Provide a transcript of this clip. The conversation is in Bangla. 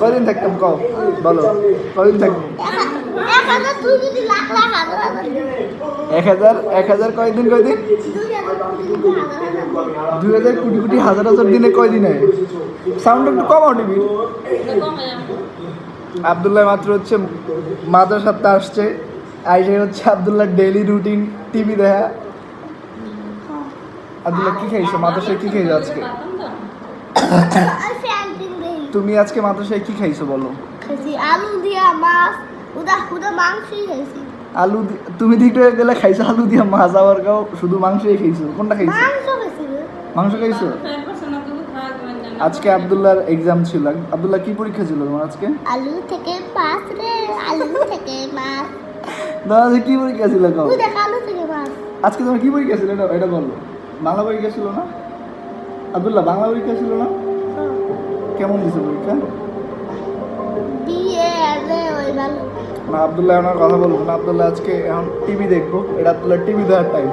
কয়দিন থাকতাম কও বলো কয়দিন থাকবো 1000 কয়দিন 2000 কোটি কোটি হাজার হাজার দিনে কয়দিন হয় সাউন্ড একটু কমাও টিভি আব্দুল্লাহ মাত্র হচ্ছে মাদ্রাসাতে আসছে আইসে হচ্ছে আব্দুল্লাহ ডেইলি রুটিন টিভি দেখা আব্দুল্লাহ কি খাইছো মাদ্রাসায় কি খাইছো আজকে তুমি আজকে মাদ্রাসায় কি খাইছো বলো আলু দিয়া মাছ উদা মাংসই খাইছি আলু তুমি দিকে গেলে খাইছো আলু দিয়া মাছ আবার গাও শুধু মাংসই খাইছো কোনটা খাইছো মাংস খাইছো আজকে আব্দুল্লাহর এক্সাম ছিল আব্দুল্লাহ কি পরীক্ষা ছিল তোমার আজকে আলু থেকে মাছ রে আলু থেকে মাছ দাদা কি পরীক্ষা ছিল কও আলু থেকে মাছ আজকে তোমার কি পরীক্ষা ছিল এটা বলো বাংলা পরীক্ষা ছিল না আব্দুল্লাহ বাংলা পরীক্ষা ছিল না কেমন দিছো পরীক্ষা না আব্দুল্লাহ ওনার কথা বলবো না আব্দুল্লাহ আজকে এখন টিভি দেখবো এটা আব্দুল্লাহ টিভি দেওয়ার টাইম